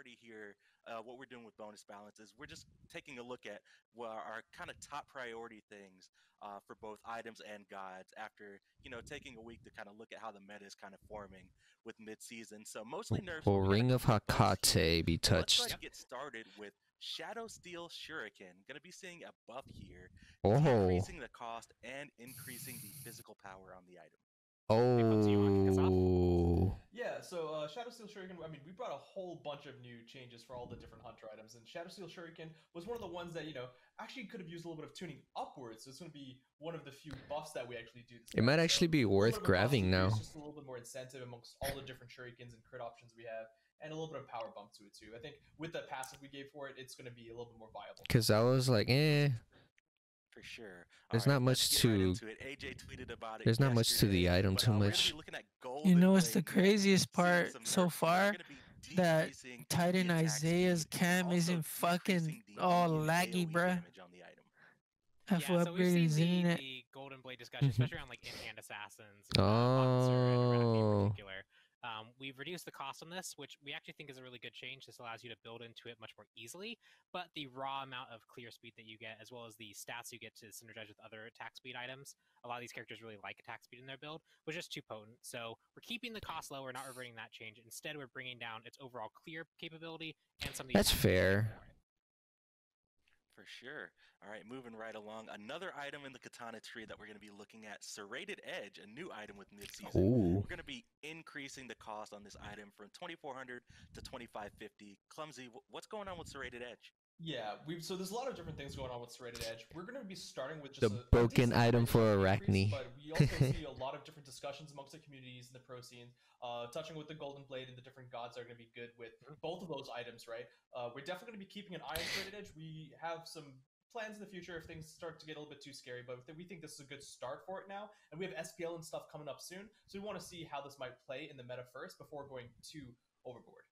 priority here, what we're doing with bonus balance is we're just taking a look at what our kind of top priority things for both items and gods after, taking a week to kind of look at how the meta is kind of forming with mid-season. So mostly nerfs, but Will we got a Ring of couple buffs here. Hakate be So let's go ahead touched? and get started with Shadow Steel Shuriken. Going to be seeing a buff here, Oh. decreasing the cost and increasing the physical power on the item. Oh. Yeah, so Shadow Steel Shuriken, I mean, we brought a whole bunch of new changes for all the different Hunter items, and Shadow Steel Shuriken was one of the ones that, actually could have used a little bit of tuning upwards, so it's going to be one of the few buffs that we actually do this It might time. actually So be a little worth bit of a grabbing cost now. decrease, just a little bit more incentive amongst all the different Shurikens and crit options we have, and a little bit of power bump to it too. I think with the passive we gave for it, it's going to be a little bit more viable. Because I was like, For sure. There's All not right, much let's get right to. into it. AJ tweeted about it There's not much to the yesterday, item but, too we're gonna much. be looking at You know what's Golden the Blade next, craziest seeing part some so nerfs here. We're far? gonna be That decreasing Titan the attack Isaiah's speed, cam also isn't fucking decreasing the all minion laggy, AoE bruh. damage on the item. After Yeah, so we've seen upgrading his internet. the Golden Blade discussion, especially around like in-hand assassins, Monster, and Errati in Oh. particular. We've reduced the cost on this, which we actually think is a really good change. This allows you to build into it much more easily, but the raw amount of clear speed that you get, as well as the stats you get to synergize with other attack speed items, a lot of these characters really like attack speed in their build, was just too potent. So we're keeping the cost low, we're not reverting that change. Instead, we're bringing down its overall clear capability and some of the That's fair. For sure. All right, moving right along. Another item in the Katana tree that we're going to be looking at, Serrated Edge, a new item with mid-season. Ooh. We're going to be increasing the cost on this item from 2,400 to 2,550. Clumsy, what's going on with Serrated Edge? Yeah, so there's a lot of different things going on with Serrated Edge. We're going to be starting with just The a broken decent item range for of Arachne. increase, but we also see a lot of different discussions amongst the communities and the pro scenes, touching with the Golden Blade and the different gods are going to be good with both of those items, right? We're definitely going to be keeping an eye on Serrated Edge. We have some plans in the future if things start to get a little bit too scary, but we think this is a good start for it now, and we have SPL and stuff coming up soon, so we want to see how this might play in the meta first before going too overboard.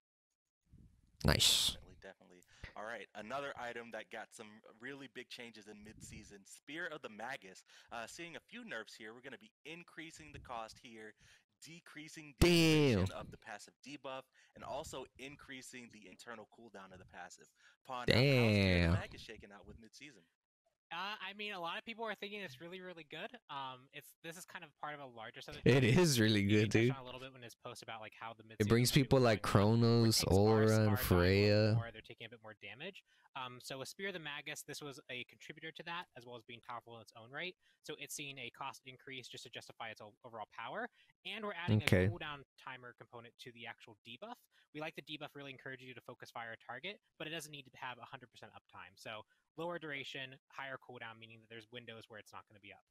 Nice. Definitely. All right, another item that got some really big changes in mid-season, Spear of the Magus. Seeing a few nerfs here, we're going to be increasing the cost here, decreasing the duration of the passive debuff, and also increasing the internal cooldown of the passive. How's Spear of the Magus shaking out with mid-season? I mean, a lot of people are thinking it's really, really good. This is kind of part of a larger set of. It is really good, dude. A little bit when his post about like how the mid. It brings people like Kronos, Aura, and Freya. They're taking a bit more damage. So with Spear of the Magus, this was a contributor to that, as well as being powerful in its own right. So it's seeing a cost increase just to justify its overall power, and we're adding a cooldown timer component to the actual debuff. We like the debuff really encourages you to focus fire a target, but it doesn't need to have 100% uptime. So lower duration, higher cooldown, meaning that there's windows where it's not going to be up.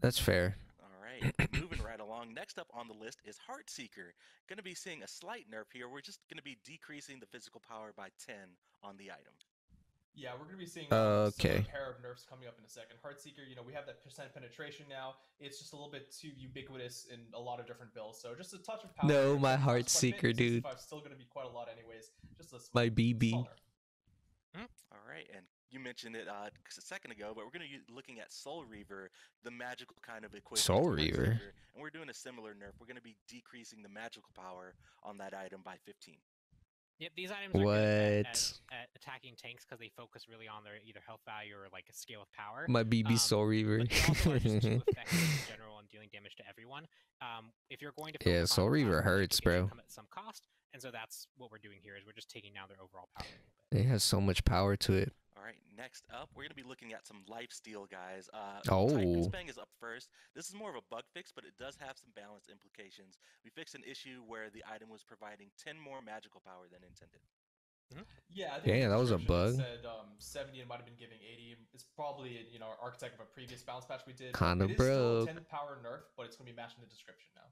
That's fair. All right, moving right along. Next up on the list is Heartseeker. Going to be seeing a slight nerf here. We're just going to be decreasing the physical power by 10 on the item. Yeah, we're going to be seeing a pair of nerfs coming up in a second. Heartseeker, we have that percent penetration now. It's just a little bit too ubiquitous in a lot of different builds. So just a touch of power. No, my Heartseeker, dude. Still going to be quite a lot anyways. Just a my BB. All right, and you mentioned it a second ago, but we're going to be looking at Soul Reaver, the magical kind of equivalent. Soul Reaver? And we're doing a similar nerf. We're going to be decreasing the magical power on that item by 15. Yep, these items are good at attacking tanks because they focus really on their either health value or like a scale of power. My BB Soul Reaver. But they also are just too effective in general and dealing damage to everyone. If you're going to focus Soul Reaver hurts, bro. Come at some cost, and so that's what we're doing here. Is we're just taking down their overall power a little bit. It has so much power to it. All right, next up, we're going to be looking at some lifesteal, guys. Oh. Titan's Bang is up first. This is more of a bug fix, but it does have some balance implications. We fixed an issue where the item was providing 10 more magical power than intended. Yeah, I think that was a bug. It said 70 and might have been giving 80. It's probably architect of a previous balance patch we did. Kind of broke. It is still a 10 power nerf, but it's going to be matched in the description now.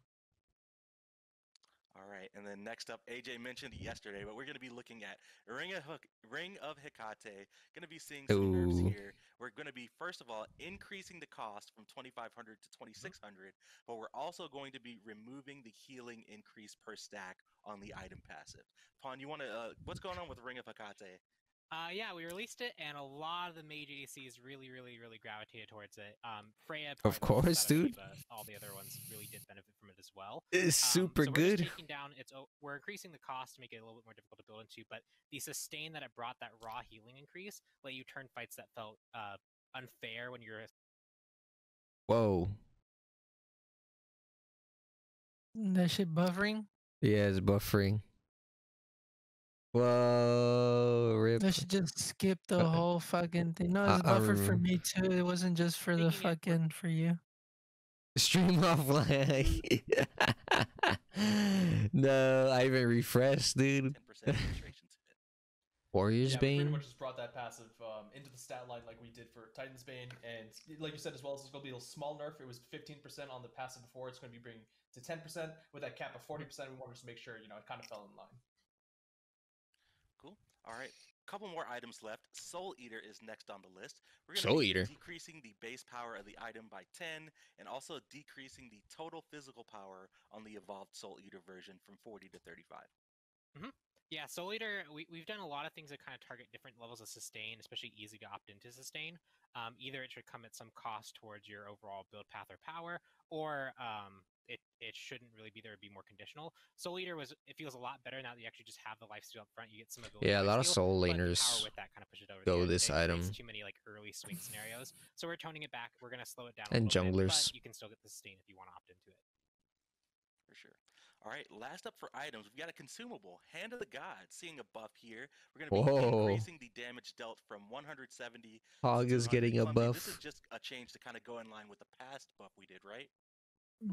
All right, and then next up, AJ mentioned it yesterday, but we're going to be looking at Ring of Hecate. Going to be seeing some nerfs here. We're going to be, first of all, increasing the cost from 2,500 to 2,600, but we're also going to be removing the healing increase per stack on the item passive. Pawn, you want to, what's going on with Ring of Hecate? Yeah, we released it, and a lot of the mage ACs really gravitated towards it. Freya, Of course, dude. but all the other ones really did benefit from it as well. It's super so we're good. just taking down we're increasing the cost to make it a little bit more difficult to build into, but the sustain that it brought, that raw healing increase, let you turn fights that felt unfair when you're. Whoa. That shit buffering? Yeah, it's buffering. Whoa, rip. That should just skip the whole fucking thing. No, it's buffered for me too. It wasn't just for the fucking for you. Stream offline. No, I even refreshed, dude. 10% registrations hit. Warrior's yeah, Bane. We pretty much just brought that passive into the stat line like we did for Titan's Bane, and like you said as well, it's going to be a small nerf. It was 15% on the passive before. It's going to be bringing to 10% with that cap of 40%. We wanted to make sure it kind of fell in line. Cool. All right. Couple more items left. Soul Eater is next on the list. We're Soul going to be Eater. decreasing the base power of the item by 10, and also decreasing the total physical power on the evolved Soul Eater version from 40 to 35. Yeah, Soul Eater, we've done a lot of things that kind of target different levels of sustain, especially easy to opt into sustain. Either it should come at some cost towards your overall build path or power, or it shouldn't really be there to be more conditional. Soul Eater it feels a lot better now that you actually just have the lifesteal up front. You get some ability. Yeah, a lot of lifesteal, soul but the laners power with that kind of pushes it over go the edge. this It item. creates too many like early swing scenarios. So we're toning it back. We're gonna slow it down a And little bit, junglers. but you can still get the sustain if you want to opt into it. For sure. All right, last up for items, we've got a consumable, Hand of the Gods. Seeing a buff here, we're going to be increasing the damage dealt from 170 Hog to is 200. getting a Clumsy, buff. This is just a change to kind of go in line with the past buff we did, right?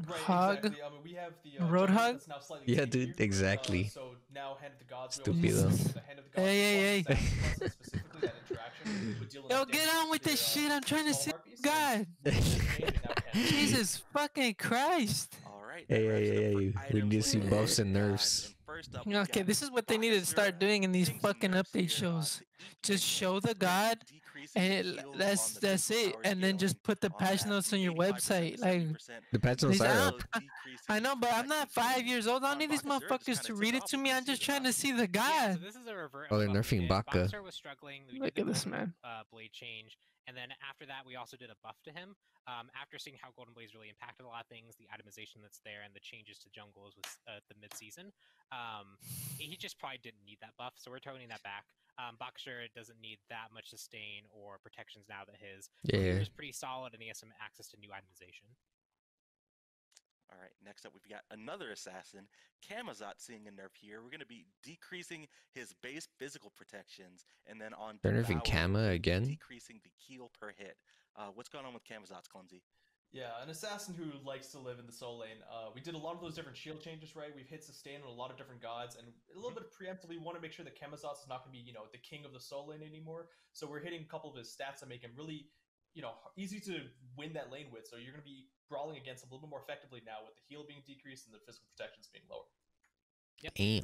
Right, Hug. exactly. I mean, we have the Roadhog? that's now slightly Yeah, tankier. dude, exactly. So now Hand of the Gods. Stupid we also though. see the Hand of the Gods. Hey. Specifically that interaction would deal Yo, enough get damage on with to this shit. I'm trying to see. small harpies, God. and we just changed it now to Hand of the Gods. Jesus fucking Christ. All right. Hey, we items need to see listed buffs for and the nerfs. gods. And first up, we've Okay, got this is what they needed to start Magus doing in these seeing some fucking nerfs update here, shows. to each Just minion. show the We're gonna god, be decreasing and the heals on that's the physical it. power And then just scaling put the on patch that notes from on your 85% website. to Like, 70%. The patch These notes are aren't- up. I know, but I'm not 5 years old. I don't need these motherfuckers to read it to me. I'm just trying to see the Yeah, so god. this is a revert. Oh, of they're the buff we nerfing did. Baka. Boxer was struggling. We Look did at the this golden, man. blade change, and then after that, we also did a buff to him. After seeing how Golden Blaze really impacted a lot of things, the itemization that's there, and the changes to jungles with the mid-season, he just probably didn't need that buff, so we're toning that back. Boxer doesn't need that much sustain or protections now that his gear is pretty solid, and he has some access to new itemization. All right, next up we've got another assassin, Camazotz, seeing a nerf here. We're going to be decreasing his base physical protections, and then on They're nerfing Kama again? decreasing the kill per hit. What's going on with Camazotz, Clumsy? Yeah, an assassin who likes to live in the soul lane. We did a lot of those different shield changes, right? We've hit sustain on a lot of different gods, and a little bit preemptively, we want to make sure that Camazotz is not going to be, the king of the soul lane anymore. So we're hitting a couple of his stats that make him really, easy to win that lane with. So you're going to be brawling against him a little bit more effectively now with the heal being decreased and the physical protections being lower. Yep. Damn.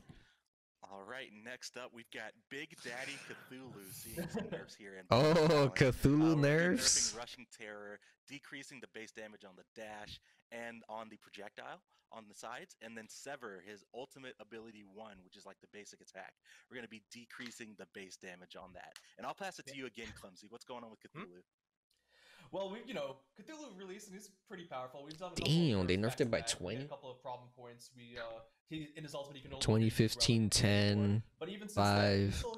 All right, next up we've got Big Daddy Cthulhu, seeing some nerfs here. Oh, Cthulhu nerfs. nerfs. Rushing Terror, decreasing the base damage on the dash and on the projectile on the sides, and then Sever, his ultimate ability 1, which is like the basic attack. We're going to be decreasing the base damage on that. And I'll pass it to you again, Clumsy. What's going on with Cthulhu? Well, Cthulhu released and he's pretty powerful. We've done a couple Damn, of they nerfs nerfed it by back-to-back. We 20? had a couple of problem points. He in his ultimate he can only 2015, 10, but even since 5. then, he's still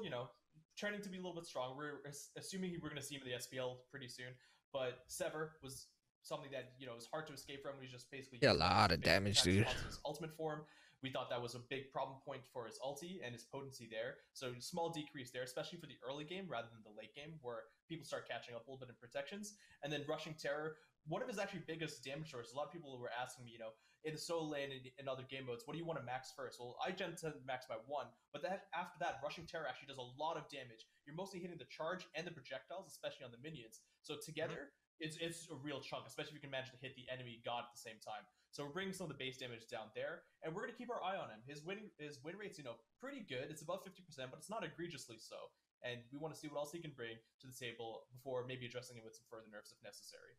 trending to be a little bit strong. We're assuming we're going to see him in the SPL pretty soon. But Sever was something that is hard to escape from. He's just basically Yeah, a lot of damage, dude. His ultimate form. We thought that was a big problem point for his ulti and his potency there. So small decrease there, especially for the early game rather than the late game, where people start catching up a little bit in protections. And then Rushing Terror, one of his actually biggest damage sources. A lot of people were asking me, in the solo lane and in other game modes, what do you want to max first? Well, I tend to max by 1, but after that, Rushing Terror actually does a lot of damage. You're mostly hitting the charge and the projectiles, especially on the minions. So together, it's a real chunk, especially if you can manage to hit the enemy god at the same time. So we're bringing some of the base damage down there, and we're going to keep our eye on him. His win rate's pretty good. It's above 50%, but it's not egregiously so. And we want to see what else he can bring to the table before maybe addressing it with some further nerfs if necessary.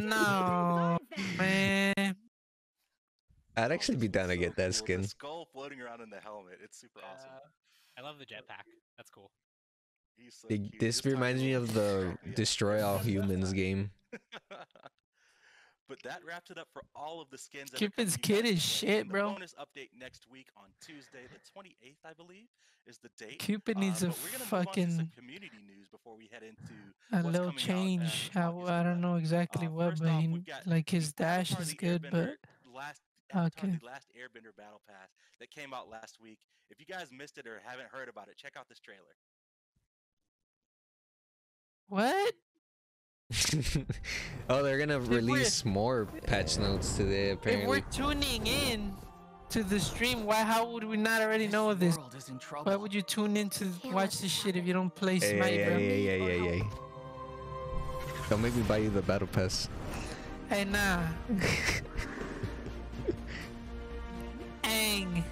No, man. I'd actually be down to So get that cool. skin. The skull floating around in the helmet. It's super awesome. I love the jetpack. That's cool. He's so cute. This reminds me of the Destroy All Humans game. But that wraps it up for all of the skins. Cupid's kid is shit, bro. The bonus update next week on Tuesday, the 28th, I believe, is the date. Cupid needs a fucking community news before we head into a little change. I don't know exactly what, but like his dash is good, but okay. The last Airbender Battle Pass that came out last week. If you guys missed it or haven't heard about it, check out this trailer. What? Oh, they're gonna release more patch notes today, apparently. If we're tuning in to the stream, how would we not already know of this? Why would you tune in to watch this shit if you don't play Smite, bro? Hey. Don't make me buy you the battle pass. Hey, nah. Ang.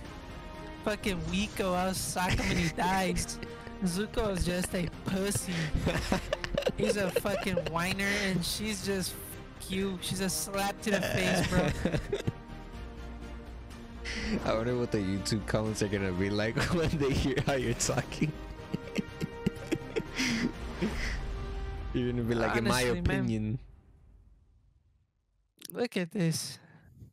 Fucking Wiko, I'll sock him when he dies. Zuko is just a pussy. He's a fucking whiner and she's just cute. She's a slap to the face, bro. I wonder what the YouTube comments are gonna be like when they hear how you're talking. You're gonna be like, honestly, in my opinion. Man, look at this.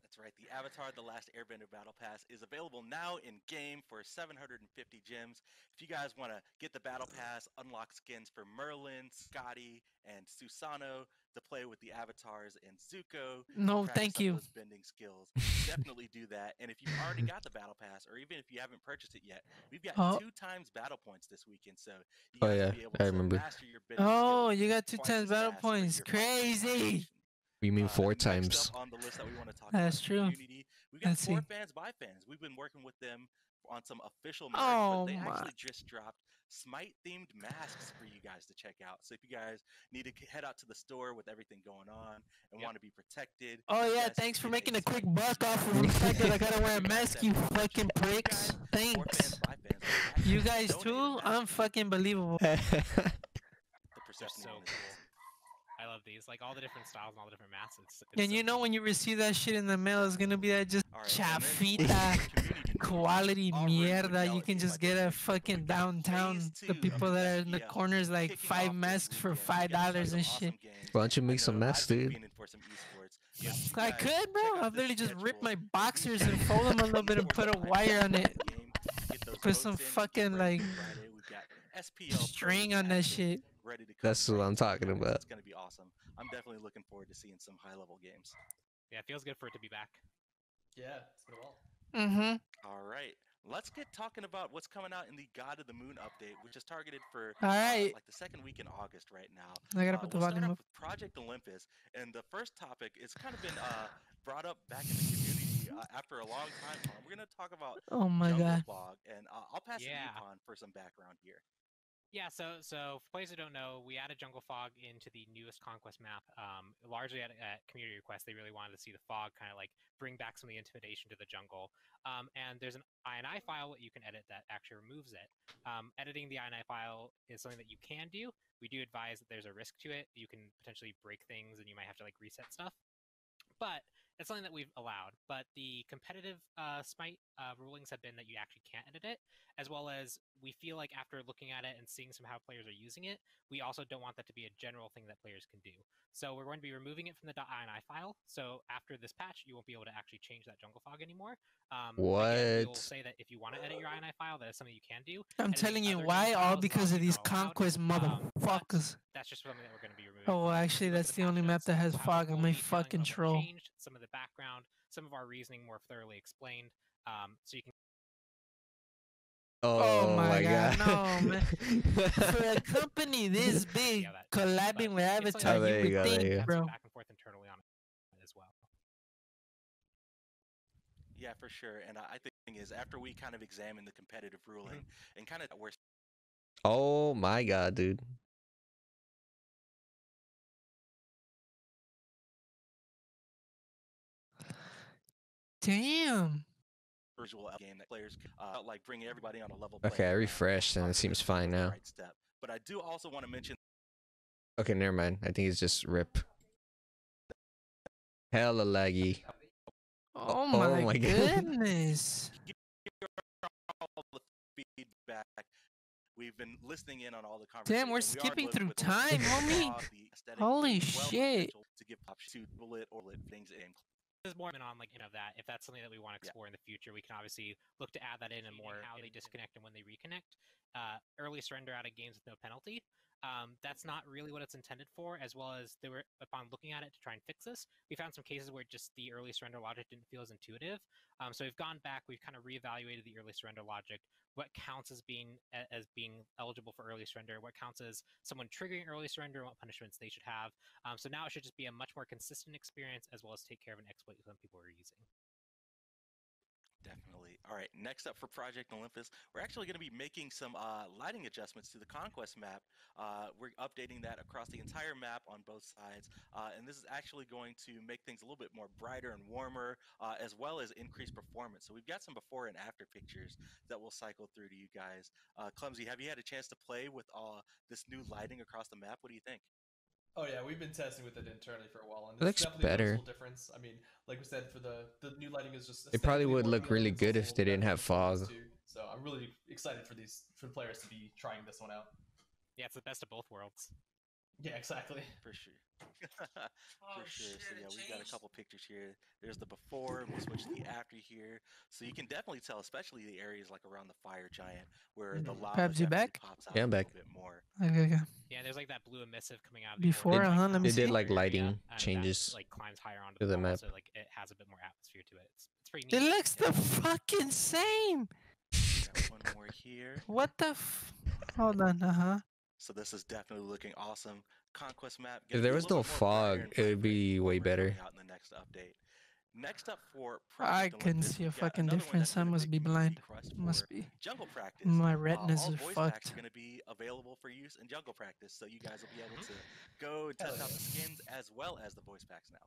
That's right. The Avatar: The Last Airbender Battle Pass is available now in game for 750 gems. If you guys want to get the Battle Pass, unlock skins for Merlin, Scotty, and Susanoo to play with the avatars and Zuko. No, thank you. Those bending skills. Definitely do that. And if you've already got the Battle Pass, or even if you haven't purchased it yet, we've got 2 times battle points this weekend. So you guys will be able to master your bending skills. You got 2 times battle points. Crazy. You mean 4 times? On the list that we want to talk That's about true. We got For Fans by Fans. We've been working with them on some official merch, but they actually just dropped Smite themed masks for you guys to check out. So if you guys need to head out to the store with everything going on and want to be protected. Oh yeah, thanks for making a quick buck off of the fact that I gotta wear a mask, you fucking pricks. Thanks. You guys too? I'm fucking believable. The perception so cool. I love these, like all the different styles and all the different masks. It's and so you know cool. when you receive that shit in the mail, it's gonna be that just chafita quality mierda. You can just get a fucking downtown. The people that are in the corners like 5 masks for $5 and shit. Why don't you make some masks, dude? I could, bro. I've literally just ripped my boxers and fold them a little bit and put a wire on it. Put some fucking like string on that shit. That's what I'm talking about. It's gonna be awesome. I'm definitely looking forward to seeing some high-level games. Yeah, it feels good for it to be back. Yeah, it's been a while. All right, let's get talking about what's coming out in the God of the Moon update, which is targeted for like the 2nd week in August right now. I gotta put the volume up. Project Olympus, and the first topic is kind of been brought up back in the community after a long time. We're gonna talk about Jungle Fog, and I'll pass it to you, Pon, for some background here. Yeah, so for players who don't know, we added Jungle Fog into the newest Conquest map. Largely at community request, they really wanted to see the fog kind of like bring back some of the intimidation to the jungle. And there's an INI file that you can edit that actually removes it. Editing the INI file is something that you can do. We do advise that there's a risk to it. You can potentially break things and you might have to like reset stuff. But it's something that we've allowed. But the competitive Smite rulings have been that you actually can't edit it, as well as we feel like after looking at it and seeing some how players are using it, we also don't want that to be a general thing that players can do. So we're going to be removing it from the .ini file. So after this patch, you won't be able to actually change that Jungle Fog anymore. What? Again, we'll say that if you want to edit your INI file, that is something you can do. I'm telling you why, all because of these Conquest motherfuckers. That's just something that we're going to be removing. Oh, well, actually, that's the only map that has fog on my fucking troll. Some of the background, some of our reasoning more thoroughly explained, so you can. Oh my god. No, man. For a company this big collabing with Avatar, you would think, bro. Back and forth internally on it as well. Yeah, for sure. And I think the thing is, after we kind of examine the competitive ruling and kind of where. Oh my god, dude. Damn. Visual game that players like bringing everybody on a level. Okay, I refreshed and it seems fine now. Right step. But I do also want to mention. Okay, never mind. I think it's just rip. Hella laggy. Oh my goodness. Feedback we've been listening in on all the conversations. Damn, we're and we are skipping looking through with time, homie. the aesthetic Holy as well as shit. potential to give options to bullet or lit things in. There's more on like of that. If that's something that we want to explore in the future, we can obviously look to add that in and more how they disconnect and when they reconnect. Early surrender out of games with no penalty. That's not really what it's intended for, as well as they were, upon looking at it to try and fix this, we found some cases where just the early surrender logic didn't feel as intuitive. So we've gone back, we've kind of reevaluated the early surrender logic, what counts as being eligible for early surrender, what counts as someone triggering early surrender, and what punishments they should have. So now it should just be a much more consistent experience, as well as take care of an exploit some people are using. Definitely. All right, next up for Project Olympus, we're actually going to be making some lighting adjustments to the Conquest map. We're updating that across the entire map on both sides, and this is actually going to make things a little bit more brighter and warmer, as well as increase performance. So we've got some before and after pictures that we'll cycle through to you guys. Clumsy, have you had a chance to play with this new lighting across the map? What do you think? Oh yeah, we've been testing with it internally for a while, and It looks definitely better. a noticeable difference. I mean, like we said, for the new lighting is just. It probably would aesthetically more look really appealing. It's good also if they didn't better have fog. performance too. So I'm really excited for the players to be trying this one out. Yeah, it's the best of both worlds. Yeah, exactly. For sure. For sure. So yeah, we've got a couple pictures here. There's the before, and we'll switch to the after here. So you can definitely tell, especially the areas like around the fire giant, where the lava Perhaps you definitely back? pops out Yeah, I'm a back. little bit more. Okay. Yeah, there's like that blue emissive coming out of the Before, order, let me They did see. like lighting and changes that, like climbs higher onto to the wall, map. so like it has a bit more atmosphere to it. It's pretty It neat. looks the fucking same. Got one more here. What the Hold on, So this is definitely looking awesome. Conquest map. If there was no fog, it would be way better. Out in the next update. Next up for I Project couldn't Olympus, see a we've got fucking another one difference. that's been I a must big be community blind. request Must for be. Jungle Practice. My retinas all are voice packs fucked. are going to be available for use in Jungle Practice, so you guys will be able to go and test out the skins as well as the voice packs now.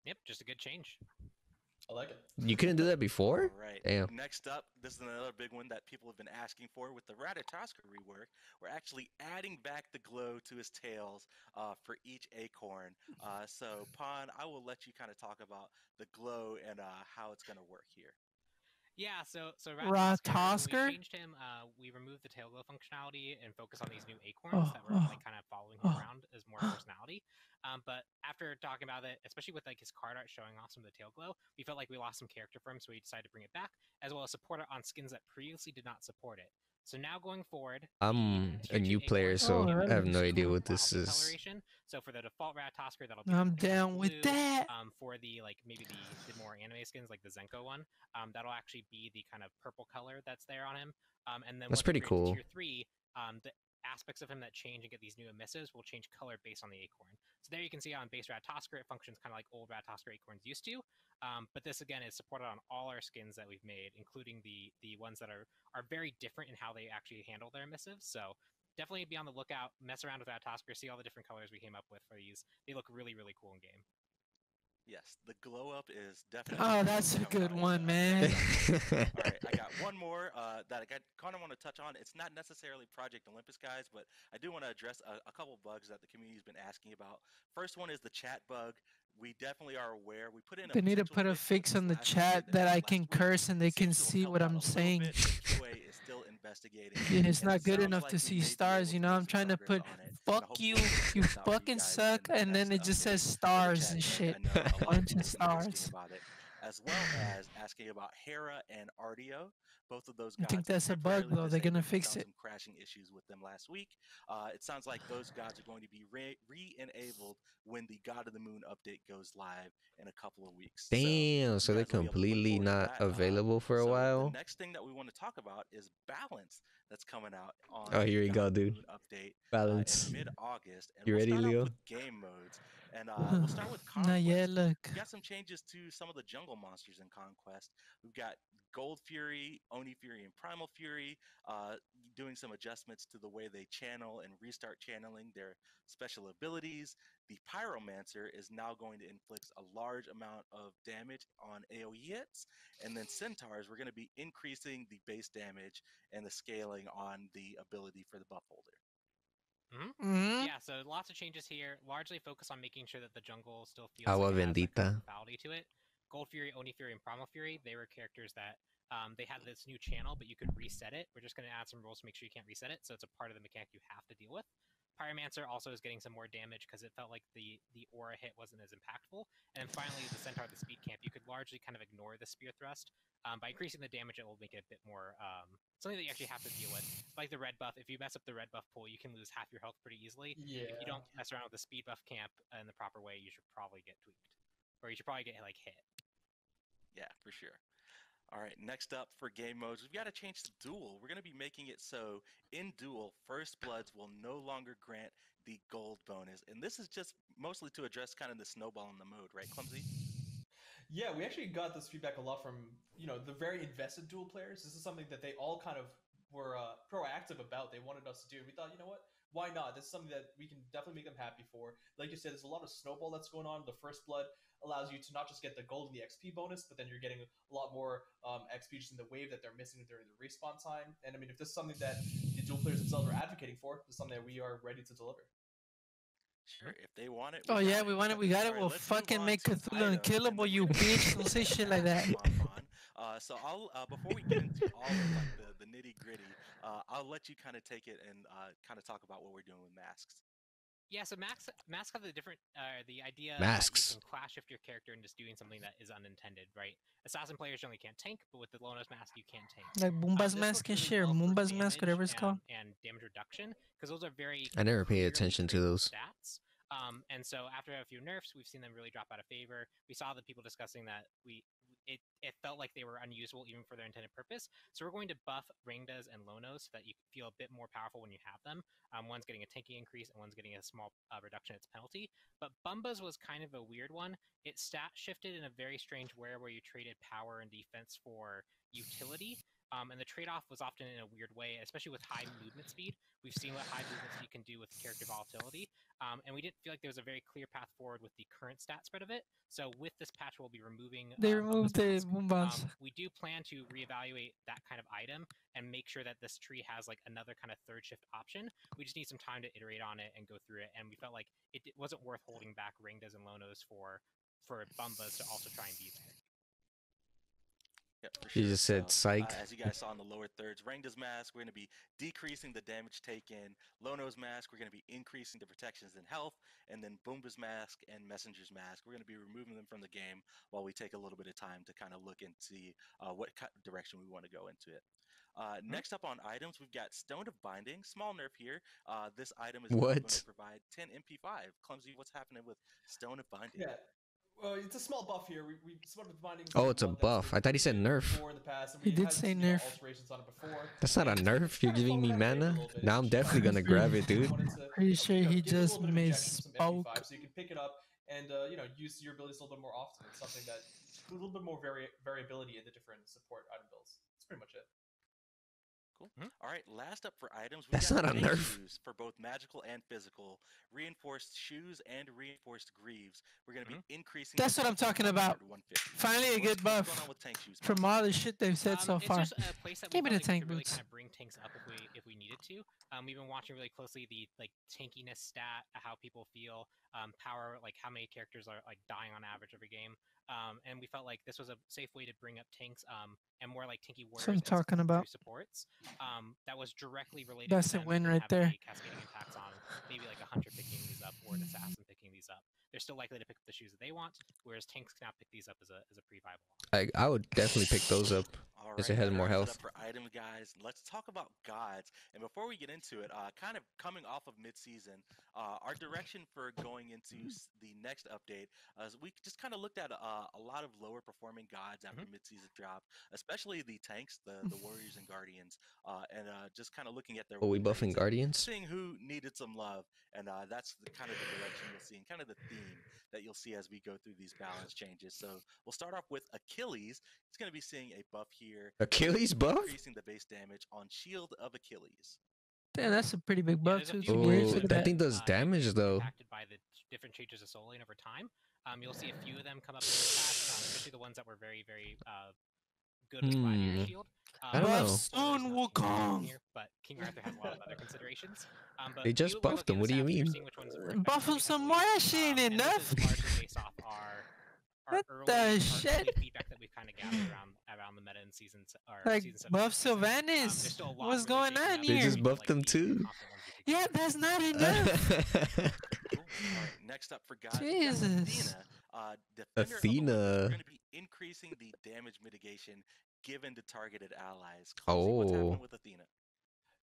Yep, just a good change. I like it. You couldn't do that before? All right. Damn. Next up, this is another big one that people have been asking for with the Ratatoskr rework. We're actually adding back the glow to his tails for each acorn. So, Pon, I will let you kind of talk about the glow and how it's going to work here. Yeah, so Ratatoskr? when we changed him, we removed the tail glow functionality and focused on these new acorns that were like kind of following him around as more personality. But after talking about it, especially with like his card art showing off some of the tail glow, we felt like we lost some character for him, so we decided to bring it back, as well as support it on skins that previously did not support it. So now going forward, I'm a new player, so I have no idea what this is. So for the default Ratatoskr, that'll be I'm down with that. For the like maybe the more anime skins, like the Zenko one, that'll actually be the kind of purple color that's there on him. And then That's pretty cool. Tier 3, the aspects of him that change and get these new emissives will change color based on the acorn. So there you can see on base Ratatoskr, it functions kind of like old Ratatoskr acorns used to. But this again is supported on all our skins that we've made, including the ones that are very different in how they actually handle their emissives. So definitely be on the lookout, mess around with Ratatoskr, see all the different colors we came up with for these. They look really, really cool in game. Yes, the glow up is definitely. Oh, that's a good one, man. All right, I got one more that I kind of want to touch on. It's not necessarily Project Olympus, guys, but I do want to address a couple bugs that the community's been asking about. First one is the chat bug. We definitely are aware. We put in. They need to put a fix on the chat that I can curse and they can see what I'm saying. Yeah, it's not good enough to see stars, you know. I'm trying to put "fuck you, you fucking suck," and then it just says stars and shit. Bunch of stars. As well as asking about Hera and Ardeo. Both of those I gods think that's a bug, though. They're gonna fix it. Some crashing issues with them last week. It sounds like those gods are going to be re-enabled when the God of the Moon update goes live in a couple of weeks. Damn, so they're completely not available for a while. The next thing that we want to talk about is balance that's coming out on oh, here we go, dude. Update balance. In mid-August. And you ready, Leo? With game modes. And we'll start with Conquest. Not yet, look. We got some changes to some of the jungle monsters in Conquest. We've got Gold Fury, Oni Fury, and Primal Fury, doing some adjustments to the way they channel and restart channeling their special abilities. The Pyromancer is now going to inflict a large amount of damage on AoE hits. And then Centaurs, we're going to be increasing the base damage and the scaling on the ability for the buff holder. Yeah, so lots of changes here, largely focused on making sure that the jungle still feels Agua like it has bendita. quality to it. Gold Fury, Oni Fury, and Primal Fury, they were characters that they had this new channel, but you could reset it. We're just going to add some rules to make sure you can't reset it, so it's a part of the mechanic you have to deal with. Pyromancer also is getting some more damage because it felt like the aura hit wasn't as impactful. And then finally, the Centaur, the Speed Camp, you could largely kind of ignore the Spear Thrust. By increasing the damage, it will make it a bit more something that you actually have to deal with. Like the red buff, if you mess up the red buff pool, you can lose half your health pretty easily. Yeah. If you don't mess around with the Speed Buff Camp in the proper way, you should probably get tweaked. Or you should probably get like hit. Yeah, for sure. All right, next up for game modes, we've got to change the duel. We're going to be making it so in duel, First Bloods will no longer grant the gold bonus. And this is just mostly to address kind of the snowball in the mode, right, Clumsy? Yeah, we actually got this feedback a lot from, the very invested duel players. This is something that they all kind of were proactive about. They wanted us to do. We thought, you know what? Why not? This is something that we can definitely make them happy for. Like you said, there's a lot of snowball that's going on. The First Blood allows you to not just get the gold and the XP bonus, but then you're getting a lot more XP just in the wave that they're missing during the respawn time. And I mean, if this is something that the duel players themselves are advocating for, this is something that we are ready to deliver. Sure, if they want it. Oh yeah, we want it. We got it. We'll fucking make Cthulhu unkillable, you bitch. Don't say shit like that. So I'll before we get into all of like the nitty gritty, I'll let you kind of take it and kind of talk about what we're doing with masks. Yeah, so masks have the different the idea masks. that you can clash shift your character and just doing something that is unintended, right? Assassin players generally can't tank, but with the Lonos mask you can tank. Like Boomba's mask and shit, or Moomba's mask, whatever it's called. And damage reduction, because those are very. I never pay attention to those stats. And so after a few nerfs, we've seen them really drop out of favor. We saw the people discussing that it felt like they were unusable even for their intended purpose. So we're going to buff Ringdas and Lonos so that you feel a bit more powerful when you have them. One's getting a tanky increase and one's getting a small reduction in its penalty. But Bumba's was kind of a weird one. It stat shifted in a very strange way where you traded power and defense for utility. And the trade-off was often in a weird way, especially with high movement speed. We've seen what high movement speed can do with character volatility. And we didn't feel like there was a very clear path forward with the current stat spread of it. So with this patch, we'll be removing... They removed the Boombas. We do plan to reevaluate that kind of item and make sure that this tree has like another kind of third shift option. We just need some time to iterate on it and go through it. And we felt like it wasn't worth holding back Ringdas and Lonos for Bumbas to also try and be there. Yep, sure. You just said psych. As you guys saw in the lower thirds, Ringda's mask, we're going to be decreasing the damage taken. Lono's mask, we're going to be increasing the protections and health. And then Boomba's mask and Messenger's mask, we're going to be removing them from the game while we take a little bit of time to kind of look and see what direction we want to go into it. Next up on items, we've got Stone of Binding. Small nerf here. This item is going to provide 10 MP5. Clumsy, what's happening with Stone of Binding? Yeah. It's a small buff here. We Stone of Binding. Oh, it's a buff. I thought he said nerf. He did say nerf. That's not a nerf. You're giving me mana. Now I'm definitely gonna grab it, dude. Are you sure he just misspoke? So you can pick it up and use your abilities a little bit more often. It's something that a little bit more variability in the different support item builds. That's pretty much it. Cool. All right, last up for items. That's not a nerf. Shoes for both magical and physical. Reinforced shoes and reinforced greaves. We're going to be increasing. That's what I'm talking about. Finally, a good buff from all the shit they've said so far. It's just a place that Give me the tank really boots. kind of bring tanks up if we needed to. We've been watching really closely the tankiness stat, how people feel, power, like how many characters are like dying on average every game. And we felt like this was a safe way to bring up tanks and more like tanky warriors. So I'm talking about supports. That was directly related. That's to a win right there. Cascading attacks on maybe like a hunter picking these up or an assassin picking these up. They're still likely to pick up the shoes that they want, whereas tanks can now pick these up as a pre-viable. I would definitely pick those up. As it has more health. For items, guys, let's talk about gods. And before we get into it, kind of coming off of mid-season, our direction for going into the next update, we just kind of looked at a lot of lower performing gods after mid-season drop, especially the tanks, the warriors and guardians, and just kind of looking at their. Are we buffing guardians? Seeing who needed some love, and that's kind of the direction you'll see, and kind of the theme that you'll see as we go through these balance changes. So we'll start off with Achilles. He's going to be seeing a buff here. Achilles buff? Increasing the base damage on Shield of Achilles. Damn, that's a pretty big buff too. Oh, that thing does damage though. Impacted by the different changes of soul lane over time. You'll see a few of them come up in the patch, especially the ones that were very, very good with Gladiator Shield. I don't know. Soon Wukong. Here, but King Arthur has a lot of other considerations. But They just buffed them. What do you mean? Buff him some more. That shit ain't enough. Based off our our early feedback that we've kind of gathered around the meta in season like season buff 7. Sylvanas. What's Really going on They here? just buffed them too. Yeah, that's not enough. Cool. All right, next up for guys, we got Jesus. Athena. We're going to be increasing the damage mitigation given to targeted allies. Clumsy, what's happening with Athena?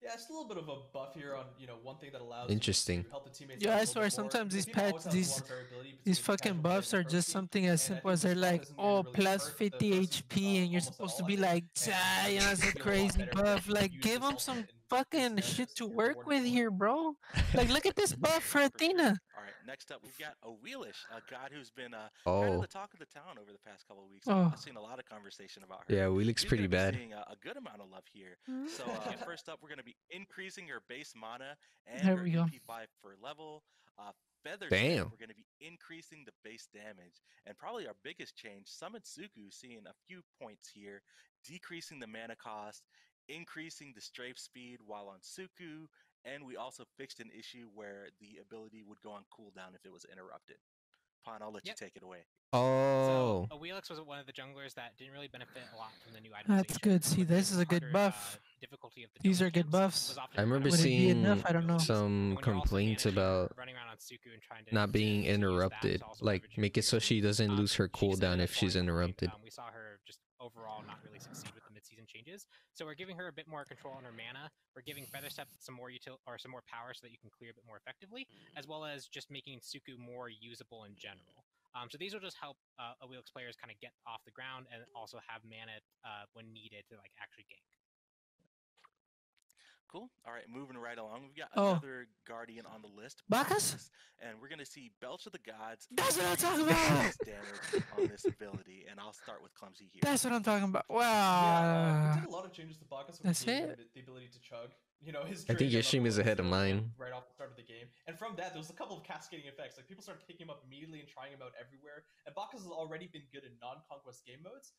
Yeah, it's a little bit of a buff here on what thing that allows Interesting. you to help the teammates. Yeah, I swear sometimes these fucking buffs are just something as simple as they're like, oh, plus 50 HP, and you're supposed to be like, you know, it's a crazy buff. Like, give them some fucking shit to work with here, bro. Like, look at this buff for Athena. All right, next up we've got Awelish, a god who's been kind of the talk of the town over the past couple of weeks. I've seen a lot of conversation about her. Yeah, Awelish pretty bad. Seeing a good amount of love here. So first up, we're going to be increasing her base mana and there her we go. AP5 per level. Feather Damn. We're going to be increasing the base damage, and probably our biggest change, Summon Suku, seeing a few points here, decreasing the mana cost, increasing the strafe speed while on Suku, and we also fixed an issue where the ability would go on cooldown if it was interrupted. Pon, I'll let you take it away. Oh. So Awelix was one of the junglers that didn't really benefit a lot from the new items. That's good. See, this is a good buff. These are good buffs. I remember seeing some complaints about not being interrupted. Like, make it so she doesn't lose her cooldown if she's interrupted. We saw her just overall not really succeed with the mid-season changes. So we're giving her a bit more control on her mana. We're giving Featherstep some more power so that you can clear a bit more effectively, as well as just making Suku more usable in general. So these will just help Awelix players kind of get off the ground and also have mana when needed to like actually gank. Cool. All right, moving right along. We've got another Guardian on the list. Magus? And we're going to see Belch of the Gods. That's what I'm talking about! Damage on this ability, and I'll start with Clumsy here. That's what I'm talking about. Wow. Yeah, we did a lot of changes to Bacchus. That's it? The ability to chug. You know, his I think Yoshim is ahead of mine. Right off the start of the game. And from that, there was a couple of cascading effects. Like, people started picking him up immediately and trying him out everywhere. And Bacchus has already been good in non-conquest game modes.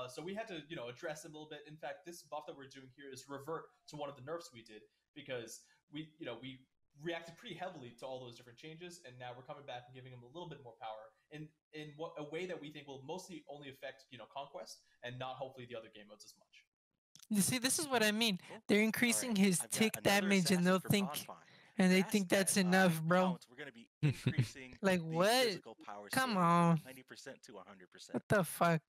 So we had to, address him a little bit. In fact, this buff that we're doing here is revert to one of the nerfs we did, because we reacted pretty heavily to all those different changes, and now we're coming back and giving him a little bit more power in a way that we think will mostly only affect, conquest and not hopefully the other game modes as much. You see, this is what I mean. They're increasing his tick damage, and they'll think, and they think that's enough, bro. We're gonna be increasing like what? Come on. 90% to 100%. What the fuck?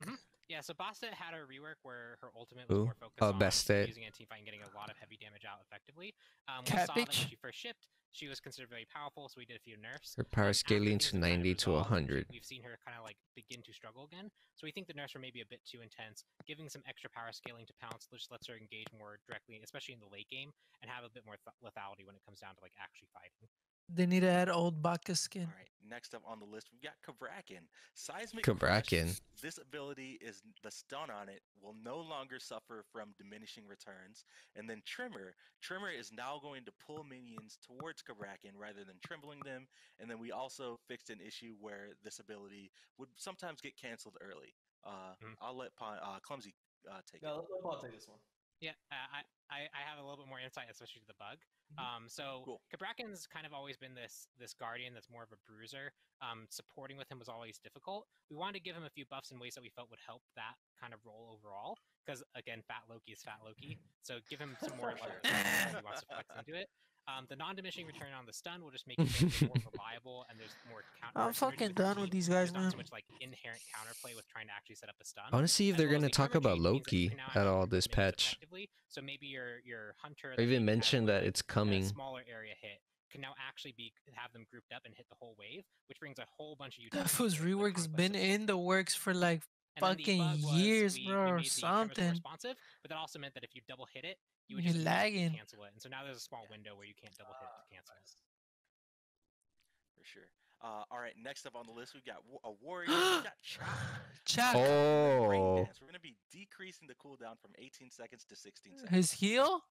Yeah, so Bastet had a rework where her ultimate was more focused on using a teamfight and getting a lot of heavy damage out effectively. We saw that when she first shipped, she was considered very powerful, so we did a few nerfs. Her power scaling to 90 to 100. We've seen her kind of like begin to struggle again, so we think the nerfs were maybe a bit too intense. Giving some extra power scaling to Pounce just lets her engage more directly, especially in the late game, and have a bit more lethality when it comes down to like actually fighting. They need to add old Bacchus skin. All right, next up on the list, we've got Kabrakan. Seismic Kabrakan. This ability is the stun on it will no longer suffer from diminishing returns. And then Trimmer. Trimmer is now going to pull minions towards Kabrakan rather than trembling them. And then we also fixed an issue where this ability would sometimes get canceled early. I'll let Clumsy take it. No, let Paul take this one. Yeah, I have a little bit more insight, especially to the bug. Kabrakan's kind of always been this guardian that's more of a bruiser. Supporting with him was always difficult. We wanted to give him a few buffs in ways that we felt would help that kind of role overall. Because again, Fat Loki is Fat Loki, so give him some more like he wants to flex into it. The non-diminishing return on the stun will just make it more reliable, and there's more counter. I'm fucking done with these guys, man. Not so much like inherent counterplay with trying to actually set up a stun. I want to see if they're gonna talk about Loki at all this patch. So maybe your hunter. I even mentioned that it's coming. Smaller area hit can now actually have them grouped up and hit the whole wave, which brings a whole bunch of That fool's rework's been in the works for like fucking years, bro, or something. Responsive, but that also meant that if you double hit it, you would You're just lagging. cancel it. And so now there's a small window where you can't double hit it to cancel it. For sure. All right, next up on the list, we've got a warrior. We've got Chuck. Oh. We're going to be decreasing the cooldown from 18 seconds to 16 seconds. His heal?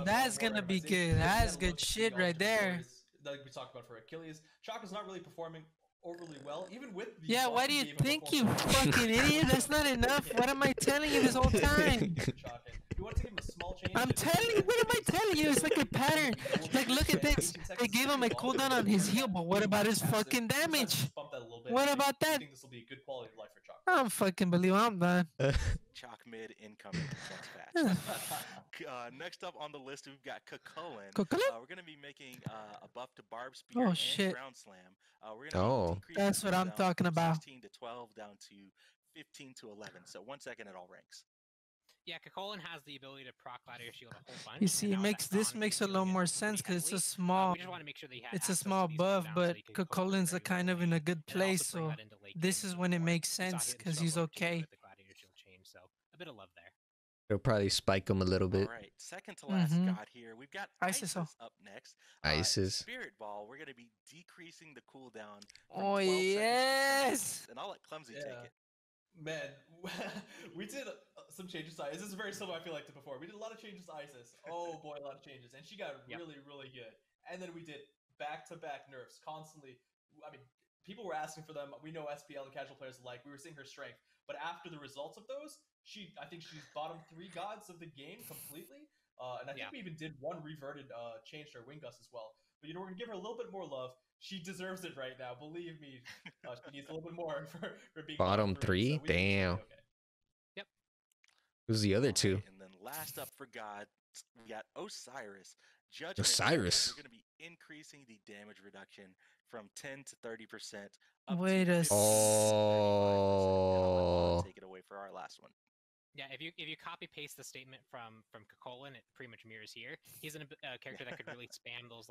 That's gonna be good. That's good shit right there. Like we talked about for Achilles, Shock is not really performing overly well, even with the yeah, why do you think, you fucking idiot? That's not enough. What am I telling you this whole time? you want to give him a small change. I'm telling you, what am I telling you? It's like a pattern. Like, look at this. They gave him a cooldown on his heal, but what about his fucking damage? What about that? I think this will be a good quality of life for Chalk. I don't fucking believe I'm done. Chalk mid incoming next patch. Next up on the list, we've got Cucullin. We're going to be making a buff to Barb Spear and Ground Slam. We're gonna be that's what I'm talking about. 16 to 12 down to 15 to 11. So 1 second at all ranks. Yeah, Cucullin has the ability to proc Gladiator Shield a whole bunch. You see, this makes a little more sense because it's a small. We just want to make sure that he it's a small buff, but Cucullin's a kind of in a good place, so this is when it makes sense because he's okay. The Gladiator Shield change, so a bit of love there. They'll probably spike him a little bit. All right, second to last god here. We've got Isis up next. Isis. Spirit Ball. We're going to be decreasing the cooldown. Oh, yes! And I'll let Clumsy take it. Man, we did some changes to Isis. This is very similar, I feel like, to before. We did a lot of changes to Isis. Oh boy, a lot of changes. And she got really, really good. And then we did back-to-back nerfs constantly. I mean, people were asking for them. We know SPL and casual players alike. We were seeing her strength. But after the results of those, I think she's bottom 3 gods of the game completely. And I think we even did one reverted change to her Wing Gust as well. But, we're going to give her a little bit more love. She deserves it right now. Believe me, she needs a little bit more for being bottom 3. So damn. Okay. Yep. Who's the other two? And then last up for God, we got Osiris. Judgment. Osiris. We're going to be increasing the damage reduction from 10 to 30%. Wait a second. Oh. Take it away for our last one. Yeah, if you copy paste the statement from Cucullin, it pretty much mirrors here. He's a character that could really spam those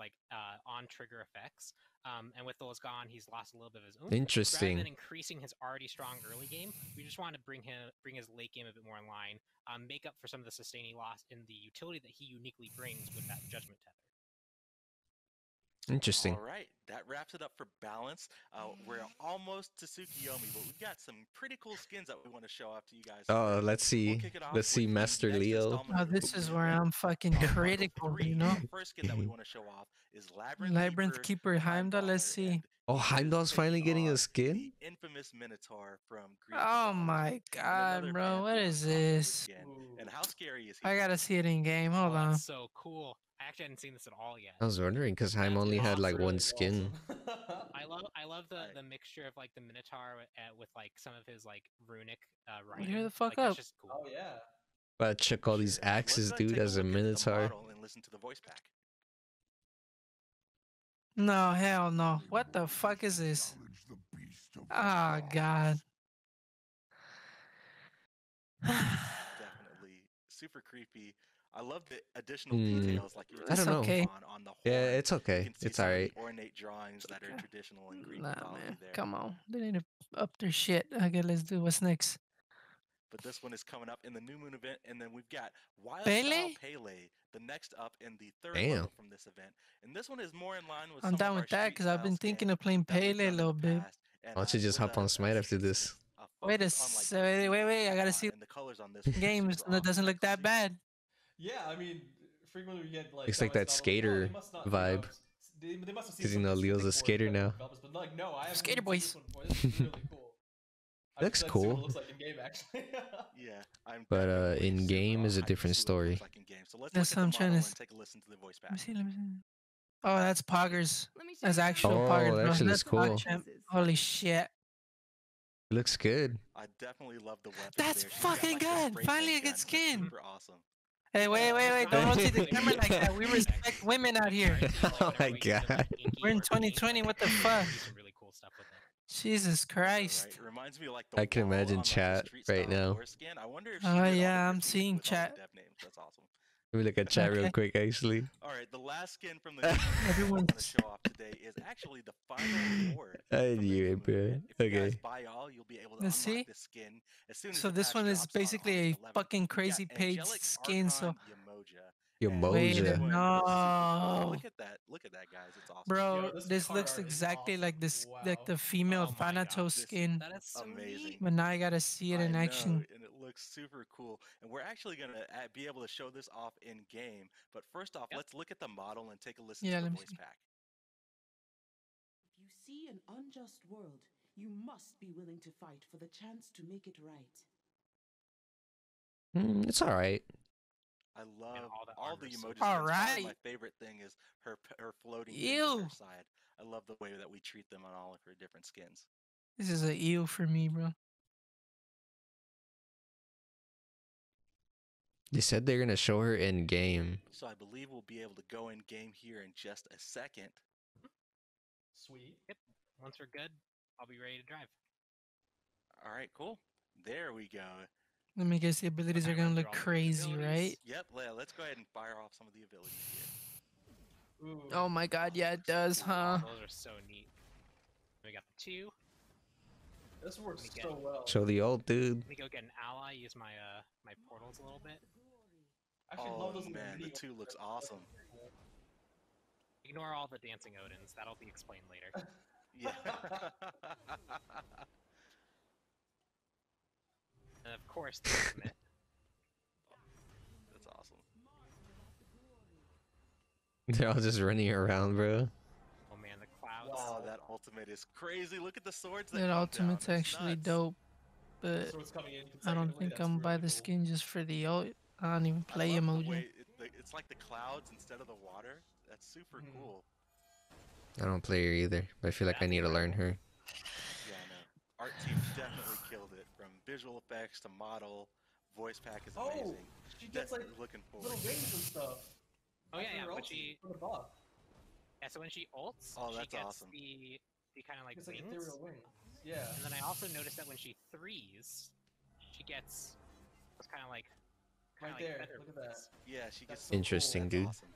on trigger effects. And with those gone, he's lost a little bit of his oomph. Interesting. Rather than increasing his already strong early game, we just want to bring his late game a bit more in line. Make up for some of the sustaining loss in the utility that he uniquely brings with that Judgment Tether. Interesting. All right, that wraps it up for balance. We're almost to Tsukiyomi, but we've got some pretty cool skins that we want to show off to you guys. Oh, let's see. Let's see Master Leo. Oh, this is where I'm fucking critical, The first skin that we want to show off is Labyrinth Keeper Heimdall. Let's see. Oh, Heimdall's finally getting a skin? The infamous Minotaur from Greek. Oh my god, bro. What is this? And how scary is he? I gotta see it in game. Hold on. That's so cool. I actually hadn't seen this at all yet. I was wondering because Heim only had like one skin. I love the mixture of the Minotaur with some of his runic writing. Here the fuck up. Just cool. Oh yeah. But check all these axes, dude, as a Minotaur. And listen to the voice pack. No, hell no. What the fuck is this? Oh god. Definitely super creepy. I love the additional details like you were I don't know. Okay. on the horn. Yeah, it's okay. It's alright. Ornate drawings that are traditional and Greek Nah, mythology man. there. Come on. They need to up their shit. Okay, let's do what's next. But this one is coming up in the New Moon event, and then we've got Wild Pele? Style Pele, the next up in the third level from this event. And this one is more in line with I'm down with that because I've been thinking of playing Pele a little bit. Why don't you just hop on Smite after this? Wait, wait. I gotta see the colors on this games. That doesn't look that bad. Yeah, I mean, frequently we get Looks like that skater vibe. Because Leo's a skater now. But no, I have Skater boys. This is really cool. Looks cool. Looks like in game, actually. Yeah, but in game is a different story. So let's That's what I'm trying to take a listen to the voice Let me back. see. Oh, that's Poggers. That's actual Oh, Poggers. that actually That's looks cool. Holy shit. Looks good. I definitely love the weapon. That's fucking good. Finally a good skin. Super awesome. Hey, wait. Don't rotate the camera like that. We respect women out here. Oh my god. We're in 2020. What the fuck? Some really cool stuff with it. Jesus Christ. Right. It reminds me of I can imagine chat right now. I wonder if Oh yeah, I'm seeing chat. That's awesome. Let me look at chat real quick, actually. All right, the last skin from the everyone's to show off today is actually the final reward. I knew it, bro. If you guys buy all, you'll be able to Let's see. this skin as soon as So this one is basically a fucking crazy paid skin. So wait, no. Look at that, guys. It's awesome. Bro, this looks exactly like this, like the female Thanatos skin. That is so amazing. But now I gotta see it in action. And it looks super cool. And we're actually gonna be able to show this off in game. But first off, let's look at the model and take a listen to the voice pack. If you see an unjust world, you must be willing to fight for the chance to make it right. It's alright. I love all the emojis. All right. My favorite thing is her floating things Ew. on her side. I love the way that we treat them on all of her different skins. This is a ew for me, bro. They said they're gonna show her in game. So I believe we'll be able to go in game here in just a second. Sweet. Yep. Once we're good, I'll be ready to drive. All right, cool. There we go. Let me guess, the abilities are gonna look crazy, right? Yep, let's go ahead and fire off some of the abilities here. Ooh. Oh my god, yeah, it does, huh? Those are so neat. We got the 2. This works so well. Show the ult, dude. Let me go get an ally. Use my my portals a little bit. Actually, Oh love those man, the 2 looks awesome. Ignore all the dancing Odins. That'll be explained later. Yeah. And of course, the ultimate. That's awesome. They're all just running around, bro. Oh man, the clouds. Wow, that ultimate is crazy. Look at the swords. That ultimate's actually dope, but So it's coming in I don't consecutively, think that's I'm gonna buy really the cool. skin just for the ult. I don't even play I love the emoji. way it's like the clouds instead of the water. That's super cool. I don't play her either, but I feel like I need to learn her. Yeah, I know. Art team definitely killed it. From visual effects to model, voice pack is amazing. She gets like looking forward. little wings and stuff. Oh yeah, yeah. After her When ulti, she, for the buff. yeah. So when she ults, Oh, she that's gets awesome. the kind of like It's like wings. ethereal wings. Yeah. And then I also noticed that when she threes, she gets those kind of like Right like there. feather Look at that. wings. Yeah, she gets That's so Interesting, cool. dude. Awesome.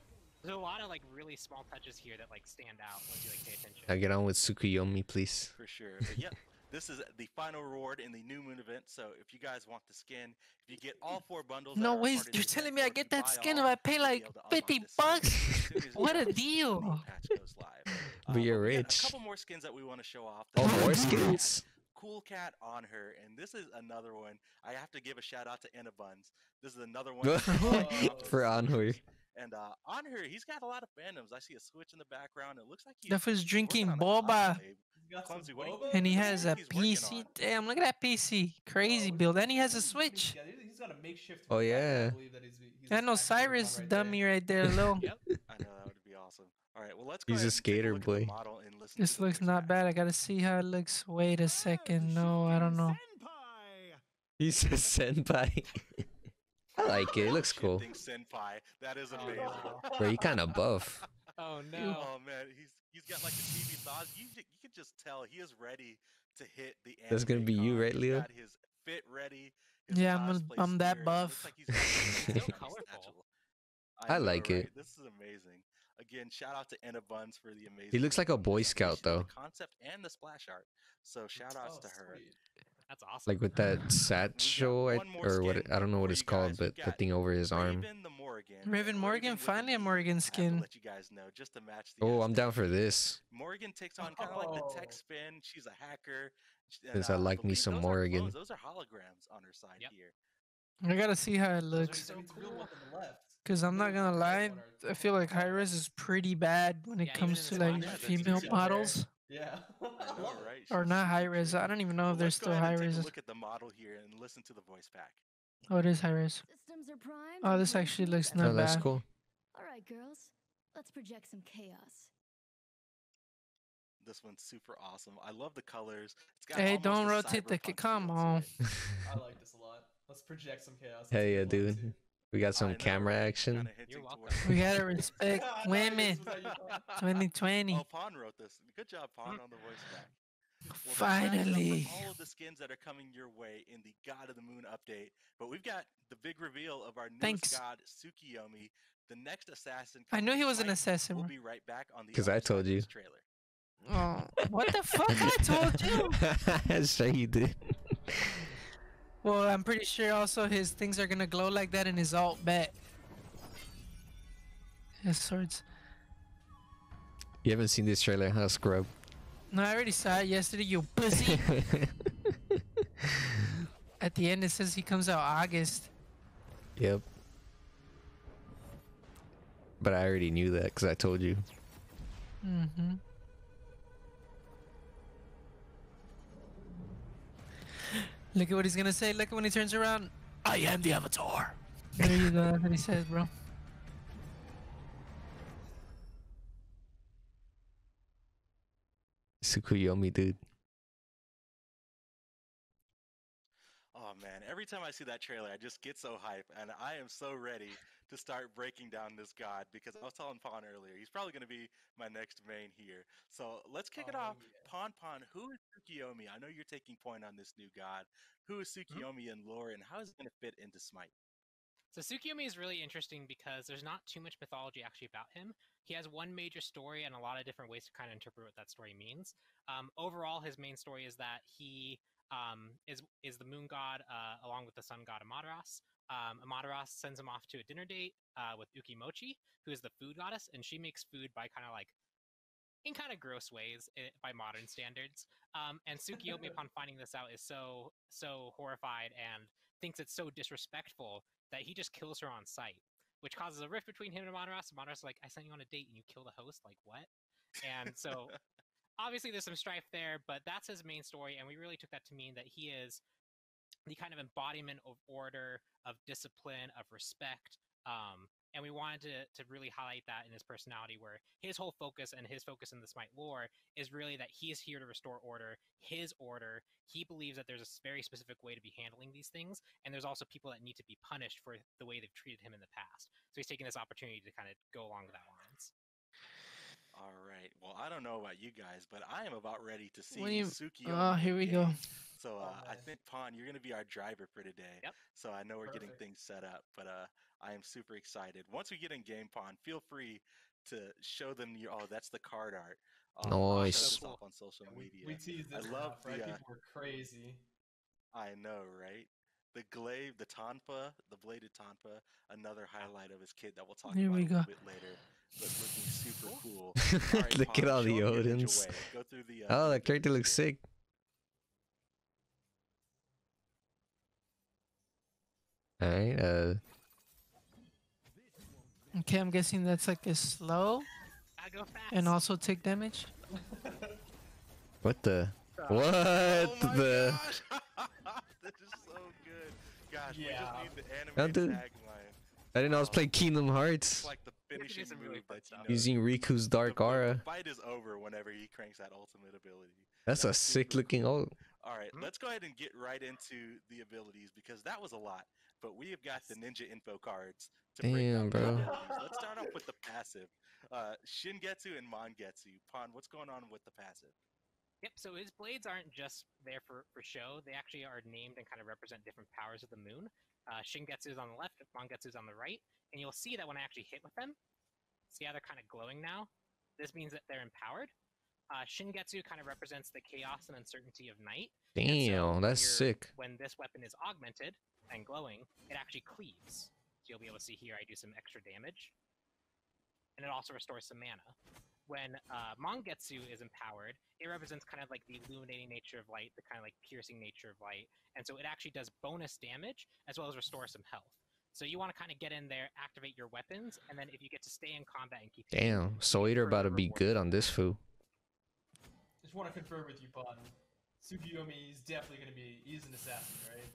There's a lot of like really small touches here that like stand out once you like pay attention. Now get on with Tsukuyomi, please. For sure. But yeah, this is the final reward in the new moon event. So if you guys want the skin, if you get all 4 bundles. No that are way, part of you're the telling event, me I or if get you that buy skin all, if I pay you'll be like able to unlock 50 this skin bucks? as soon as you What a guys- deal. the new patch goes live. But you're we got rich. A couple more skins that we want to show off. Oh, more skins? Cool Cat on her, and this is another one. I have to give a shout out to Enna Buns. This is another one For Anhur. And on her, he's got a lot of fandoms. I see a switch in the background. It looks like he's That was drinking working on a boba. cosplay. Clumsy, what do you think? And he What do you has think a he's working PC. on? Damn, look at that PC. Crazy build. And he has a Switch. He's got a makeshift. Oh, Wi-Fi, yeah. I believe that he's And actually Osiris working on dummy right there, Lil. Yep. I know, that would be awesome. All right, well, let's go He's ahead a and take skater look at the boy. model and listen This to the looks voice not back. bad. I gotta see how it looks. Wait a second. No, I don't know. He says senpai. I like it. It looks cool. Shifting Senpai. That is amazing. Bro, you kind of buff. Oh no. Oh man, he's got like the TV thoughts. You can just tell he is ready to hit the end. That's gonna be you, right, He's Leo? got his fit ready. His Yeah, cosplay I'm that spirit. It buff. looks like he's got So a colorful. statue. I know, like right? it. This is amazing. Again, shout out to Enna Buns for the amazing. He looks like a Boy representation Scout, of though. The concept and the splash art. So shout outs to her. That's awesome. Like with that satchel, one more or what? skin I don't know what for it's you called, guys. We've but the got thing over his arm. Raven the Morrigan. Raven Morrigan? with Finally an a E. Morrigan I have to skin. let you guys know just to match the. Oh, I'm down aesthetic for here. this. Morrigan takes on kind of like the tech Oh. spin. She's a hacker. Since I like me believe some those are Morrigan. clones. Those are holograms on her side Yep. here. I gotta see how it Those looks. are real ones on the left. Cause I'm not gonna lie, I feel like high-res is pretty bad when it Yeah, comes to even in like the splash, female that's easy. models. Yeah. I know, right? Or She's not super high-res. I tricky. don't even know Well, if they're let's go still ahead and take high-res. a look at the model here and listen to the voice pack. Oh, it is high-res. Systems are primed. Oh, and this ready actually for looks action. not Oh, that's bad. cool. All right, girls. Let's project some chaos. This one's super awesome. I love the colors. It's got Hey, almost don't a rotate the cyberpunk come feel to on. it. I like this a lot. Let's project some chaos. Hell That's yeah, a good one, dude. too. We got I some know, camera right? action. Kinda hinting You're welcome. towards- We gotta respect I know, women. this was how you thought. 2020. Oh, Pawn wrote this. Good job, Pawn, on the voice back. Well, that wraps it up for Finally. all of the skins that are coming your way in the God of the Moon update. But we've got the big reveal of our newest Thanks. god, Tsukiyomi, the next assassin. I knew he was an Smite. assassin. We'll bro. be right back on the 'Cause other I told side of you. this trailer. Oh, what the fuck? I told you. Sure you did. Well, I'm pretty sure also his things are gonna glow like that in his alt bet. His swords. You haven't seen this trailer, huh, scrub? No, I already saw it yesterday, you pussy. At the end, it says he comes out August. Yep. But I already knew that because I told you. Mm-hmm. Look at what he's gonna say. Look at when he turns around. I am the Avatar. There you go. That's what he says, bro. Tsukuyomi, dude. Oh man, every time I see that trailer, I just get so hyped, and I am so ready to start breaking down this god because I was telling Pawn earlier, he's probably going to be my next main here. So let's kick it off. Yeah. Pawn, who is Tsukiyomi? I know you're taking point on this new god. Who is Tsukiyomi in lore, and how is it going to fit into Smite? So Tsukiyomi is really interesting because there's not too much mythology actually about him. He has one major story and a lot of different ways to kind of interpret what that story means. Overall, his main story is that he is the moon god along with the sun god Amaterasu. Amaterasu sends him off to a dinner date with Ukimochi, who is the food goddess, and she makes food by kind of like in kind of gross ways by modern standards. And Tsukiyomi, upon finding this out, is so horrified and thinks it's so disrespectful that he just kills her on sight, which causes a rift between him and Amaterasu. Amaterasu is like, I sent you on a date and you kill the host? Like, what? And so obviously there's some strife there, but that's his main story, and we really took that to mean that he is the kind of embodiment of order, of discipline, of respect, and we wanted to really highlight that in his personality, where his whole focus and his focus in the Smite lore is really that he is here to restore order, his order. He believes that there's a very specific way to be handling these things, and there's also people that need to be punished for the way they've treated him in the past. So he's taking this opportunity to kind of go along with that lines. All right. Well, I don't know about you guys, but I am about ready to see Tsukiyomi. Oh, here we go. So I think, Pawn, you're going to be our driver for today. Yep. So I know we're getting things set up, but I am super excited. Once we get in game, Pawn, feel free to show them your. Oh, that's the card art. Nice. This up on social media. We teased this love enough, right? People were crazy. I know, right? The glaive, the tanpa, the bladed tanpa, another highlight of his kit that we'll talk about a little bit later. But looking super cool. All right, look Pawn, at all the Odins. Go through the, oh, that character looks sick. Alright, Okay, I'm guessing that's like a slow. I go fast. And also take damage. What the? What the? Gosh. This is so good. Gosh, we just need the animated tagline. I didn't know I was playing Kingdom Hearts. It's like the finishing move that using Riku's Dark Aura. The fight is over whenever he cranks that ultimate ability. That's a sick looking ult. All right, let's go ahead and get right into the abilities because that was a lot. But we have got the ninja info cards to break down the abilities. Let's start off with the passive. Shingetsu and Mangetsu. Pawn, what's going on with the passive? Yep, so his blades aren't just there for show. They actually are named and kind of represent different powers of the moon. Shingetsu is on the left, Mangetsu is on the right. And you'll see that when I actually hit with them, see how they're kind of glowing now? This means that they're empowered. Shingetsu kind of represents the chaos and uncertainty of night. Damn, that's sick. When this weapon is augmented and glowing, it actually cleaves. So you'll be able to see here I do some extra damage. And it also restores some mana. When Mangetsu is empowered, it represents kind of like the illuminating nature of light, the kind of like piercing nature of light. And so it actually does bonus damage as well as restore some health. So you want to kind of get in there, activate your weapons, and then if you get to stay in combat and keep... Damn, so Eater about to be good on this fool. Just want to confirm with you, Pawn. Tsukiyomi is definitely going to be... He's an assassin, right?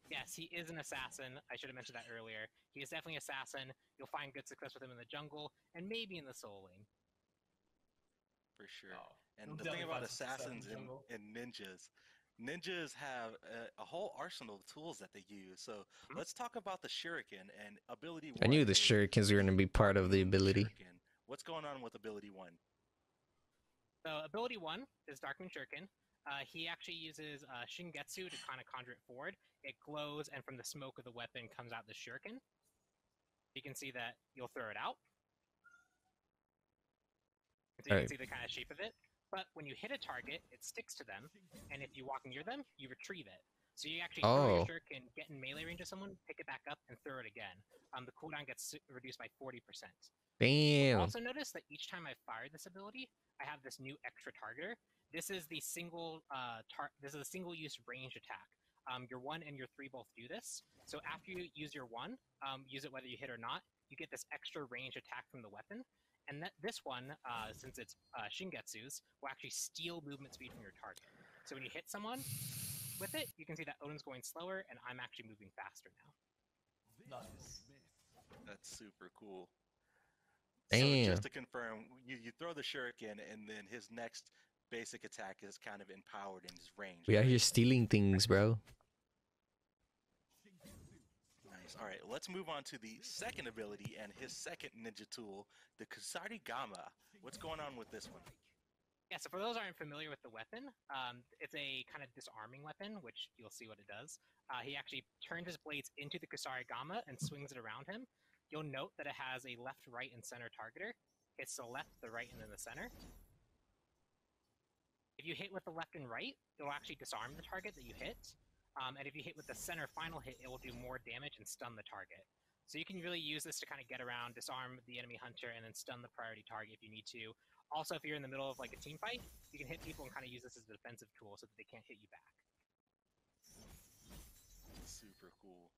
Yes, he is an assassin. I should have mentioned that earlier. He is definitely an assassin. You'll find good success with him in the jungle, and maybe in the soul lane. For sure. And the thing about assassins and ninjas have a whole arsenal of tools that they use. So let's talk about the shuriken and ability 1. I knew the shurikens were going to be part of the ability. What's going on with ability 1? So ability 1 is Darkmoon Shuriken. He actually uses Shingetsu to kind of conjure it forward. It glows, and from the smoke of the weapon comes out the shuriken. You can see that you'll throw it out. So you can see the kind of shape of it. But when you hit a target, it sticks to them, and if you walk near them, you retrieve it. So you actually throw your shuriken, get in melee range of someone, pick it back up, and throw it again. The cooldown gets reduced by 40%. Damn. Also notice that each time I fired this ability, I have this new extra targeter. This is the single single-use range attack. Your 1 and your 3 both do this. So after you use your 1, use it whether you hit or not, you get this extra range attack from the weapon. And this one, since it's Shingetsu's, will actually steal movement speed from your target. So when you hit someone with it, you can see that Odin's going slower, and I'm actually moving faster now. Nice. That's super cool. Damn. So just to confirm, you throw the shuriken, and then his next basic attack is kind of empowered in his range. We out here stealing things, bro. Nice. All right, let's move on to the second ability and his second ninja tool, the Kusarigama. What's going on with this one? Yeah, so for those who aren't familiar with the weapon, it's a kind of disarming weapon, which you'll see what it does. He actually turns his blades into the Kusarigama and swings it around him. You'll note that it has a left, right, and center targeter. It's the left, the right, and then the center. If you hit with the left and right, it'll actually disarm the target that you hit. And if you hit with the center final hit, it will do more damage and stun the target. So you can really use this to kind of get around, disarm the enemy hunter, and then stun the priority target if you need to. Also, if you're in the middle of like a team fight, you can hit people and kind of use this as a defensive tool so that they can't hit you back. Super cool.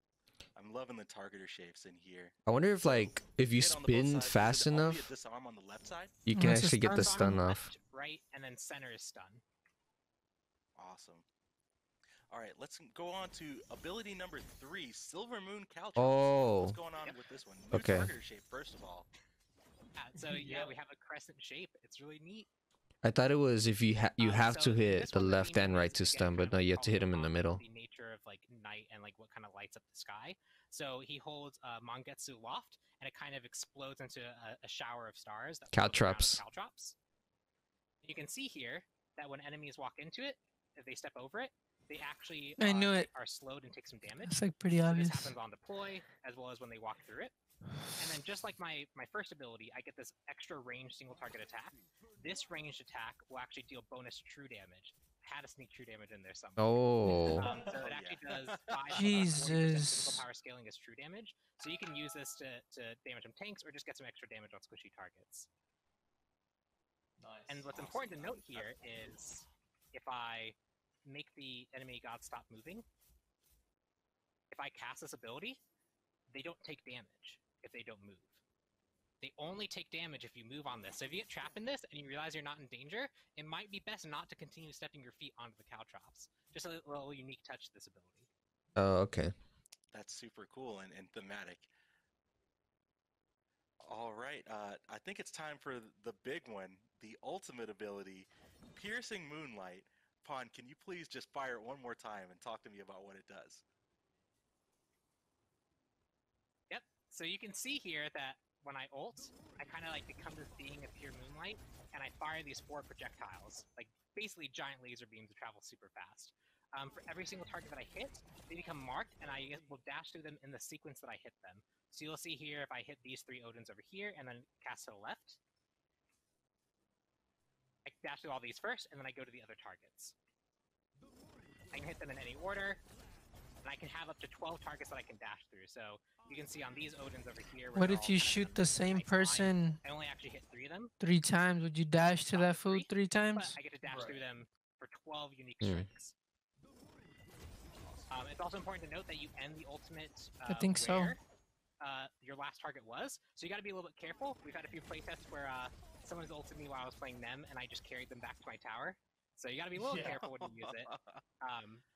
I'm loving the targeter shapes in here. I wonder if like if you spin fast enough, disarm on the left side? You can actually get the stun off. Left, right, and then center is stun. Awesome. All right, let's go on to ability number 3, Silver Moon Caltrops. Oh. What's going on with this one? New Okay. targeter shape, first of all. So yeah, we have a crescent shape. It's really neat. I thought it was if you have to hit the left and right to stun, but no, you have to hit him in the middle. The nature of like night and like what kind of lights up the sky. So he holds Mangetsu Loft, and it kind of explodes into a shower of stars. Caltrops. You can see here that when enemies walk into it, if they step over it, they actually are slowed and take some damage. It's like pretty obvious. This happens on deploy as well as when they walk through it. And then just like my first ability, I get this extra range single target attack. This ranged attack will actually deal bonus true damage. I had to sneak true damage in there somewhere. Oh. So it actually does 5 Jesus. physical power scaling as true damage. So you can use this to damage some tanks or just get some extra damage on squishy targets. Nice. And what's important to note here is if I make the enemy god stop moving, if I cast this ability, they don't take damage if they don't move. They only take damage if you move on this. So if you get trapped in this and you realize you're not in danger, it might be best not to continue stepping your feet onto the Caltrops. Just a little unique touch to this ability. Oh, okay. That's super cool and thematic. All right, I think it's time for the big one, the ultimate ability, Piercing Moonlight. Pawn, can you please just fire it one more time and talk to me about what it does? Yep, so you can see here that when I ult, I kind of like become this being of pure moonlight, and I fire these 4 projectiles, like basically giant laser beams that travel super fast. For every single target that I hit, they become marked, and I will dash through them in the sequence that I hit them. So you'll see here if I hit these 3 Odins over here, and then cast to the left, I dash through all these first, and then I go to the other targets. I can hit them in any order, and I can have up to 12 targets that I can dash through. So you can see on these Odins over here. What if you shoot the same person I only actually hit 3 of them. 3 times? Would you dash to that food 3 times? But I get to dash through them for 12 unique strikes. It's also important to note that you end the ultimate I think so. Your last target was. So you got to be a little bit careful. We've had a few playtests where someone's ulted me while I was playing them, and I just carried them back to my tower. So you got to be a little careful when you use it.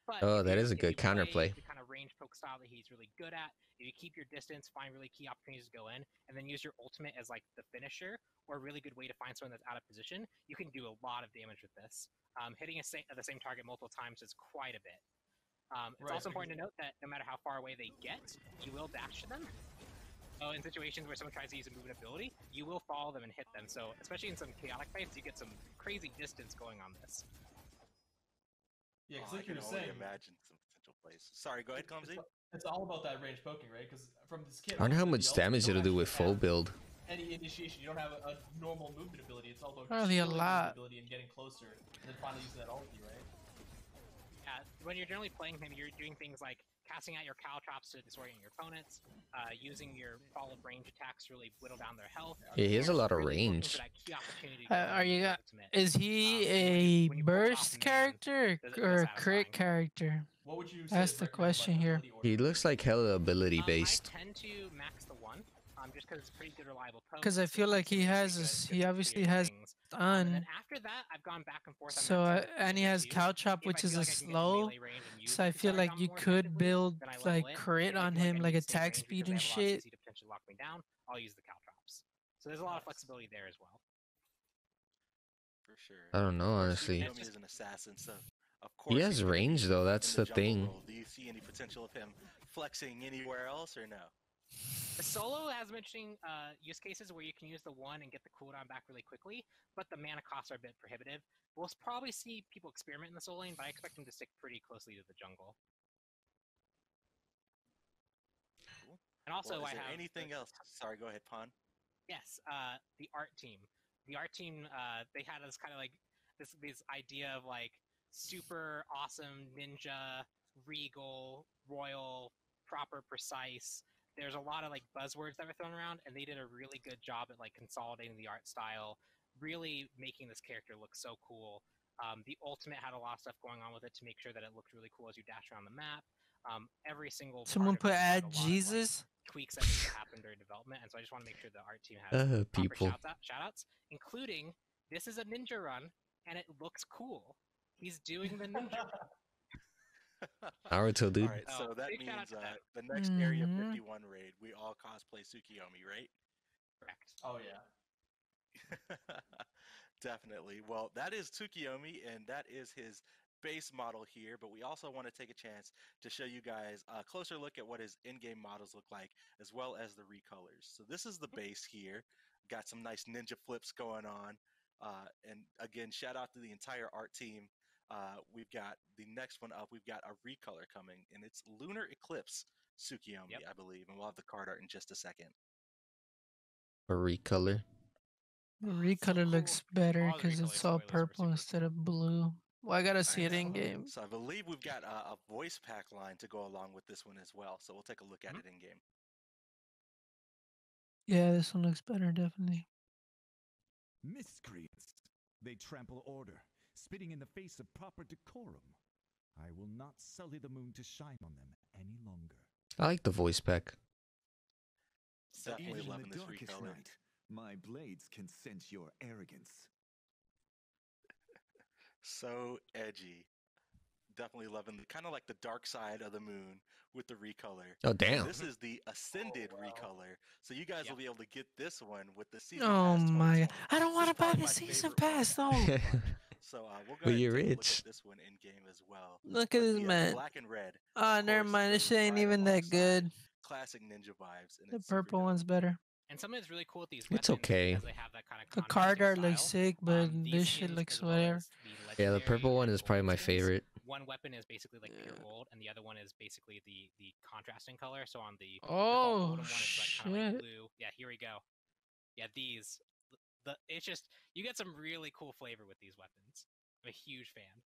But that is a good counterplay. The kind of range poke style that he's really good at. If you keep your distance, find really key opportunities to go in, and then use your ultimate as like the finisher, or a really good way to find someone that's out of position, you can do a lot of damage with this. Hitting the same target multiple times is quite a bit. It's also important to note that no matter how far away they get, you will dash to them. So in situations where someone tries to use a movement ability, you will follow them and hit them. So especially in some chaotic fights, you get some crazy distance going on this. Yeah, because like you were saying, imagine some potential plays. Sorry, go ahead, Clumsy. It's all about that range poking, right? Because from this kit, I wonder how much damage it'll do with full build. Any initiation, you don't have a normal movement ability. It's all about probably a lot ability and getting closer, and then finally using that ulti, right? Yeah, when you're generally playing him, you're doing things like casting out your Caltrops to disorient your opponents, using your followed range attacks to really whittle down their health. Yeah, he has a lot of range. Is he a burst character or a crit character? What would you say? That's the question here. He looks like hella ability based. I tend to max the 1, just because it's pretty good reliable poke. Because I feel like he obviously has stun. And then after that, I've gone back and forth. So and he has Caltrop, which is a slow. So I feel like you could build like crit on him, like attack speed and shit. To potentially lock me down, I'll use the Caltrops. So there's a lot of flexibility there as well. For sure. I don't know, honestly. Tsukuyomi is an assassin, so of course he has range though. That's the thing. Role. Do you see any potential of him flexing anywhere else, or no? The solo has some interesting use cases where you can use the one and get the cooldown back really quickly, but the mana costs are a bit prohibitive. We'll probably see people experiment in the solo lane, but I expect him to stick pretty closely to the jungle. Cool. And also, is there anything else? Sorry, go ahead, Pon. Yes, the art team. The art team, they had this kind of like this idea of like super awesome ninja, regal, royal, proper, precise. There's a lot of like buzzwords that were thrown around, and they did a really good job at like consolidating the art style, really making this character look so cool. The ultimate had a lot of stuff going on with it to make sure that it looked really cool as you dash around the map. Every single someone put add Jesus of, like, tweaks that need to happen during development, and so I just want to make sure the art team has people shoutouts, including this is a ninja run and it looks cool. He's doing the ninja run. Naruto, dude. Alright, so that means the next Area 51 raid, we all cosplay Tsukiyomi, right? Correct. Oh, yeah. Definitely. Well, that is Tsukiyomi, and that is his base model here, but we also want to take a chance to show you guys a closer look at what his in-game models look like, as well as the recolors. So this is the base here. Got some nice ninja flips going on. And again, shout out to the entire art team. We've got the next one up. We've got a recolor coming, and it's Lunar Eclipse Tsukiyomi, I believe, and we'll have the card art in just a second. A recolor. The recolor looks better because it's all purple instead of blue. Well, I gotta see it in game. So I believe we've got a voice pack line to go along with this one as well. So we'll take a look at it in game. Yeah, this one looks better, definitely. Miscreants. They trample order, spitting in the face of proper decorum. I will not sully the moon to shine on them any longer. I like the voice pack. Definitely loving this recolor. Night, my blades can sense your arrogance. So edgy. Definitely loving kind of like the dark side of the moon with the recolor. Oh, damn. So this is the Ascended recolor. So you guys will be able to get this one with the season pass. Oh my! I don't want to buy the season pass though. So we'll go but you're and take rich. A look at this one in game as well. Look at this man. Black and red. Never mind. This shit ain't even that good. Classic ninja vibes. And the purple one's better. And something that's really cool with these it's okay. They have that kind of the card art looks sick, but this shit looks whatever. Yeah, the purple one is probably my favorite. One weapon is basically like pure gold, and the other one is basically the contrasting color. So on the oh one, it's like kind of like blue. Yeah, here we go. Yeah, these. It's just you get some really cool flavor with these weapons. I'm a huge fan.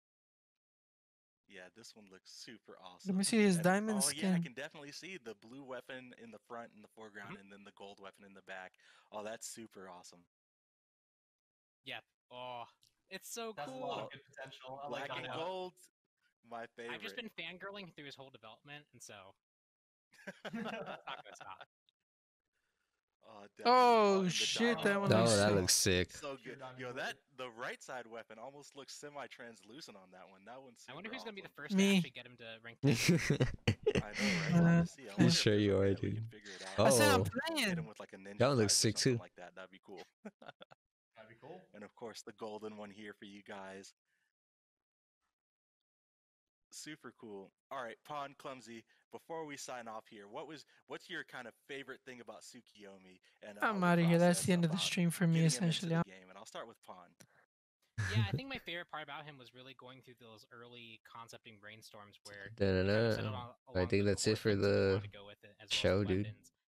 Yeah, this one looks super awesome. Let me see his diamond skin. Yeah, I can definitely see the blue weapon in the front and the foreground, and then the gold weapon in the back. Oh, that's super awesome. Yeah. Oh, it's so That's cool. A lot of good potential. I Black and gold, my favorite. I've just been fangirling through his whole development, and so it's not gonna stop. Oh shit, that one looks that looks sick. So good. Yo, the right side weapon almost looks semi-translucent on that one. That one's I wonder who's gonna be the first Me. to actually get him to rank 10. I know, right? You sure you are, dude. I said I'm Oh, playing. Hit him with like a ninja that one looks dive or sick something too. Like that. That'd be cool. That'd be cool. And of course, the golden one here for you guys. Super cool. All right, Pon Clumsy. Before we sign off here, what's your kind of favorite thing about Tsukiyomi? And I'm out of here. That's the end of the stream for me, essentially. Game, and I'll start with Pon. Yeah, I think my favorite part about him was really going through those early concepting brainstorms where I think that's it for the show, dude.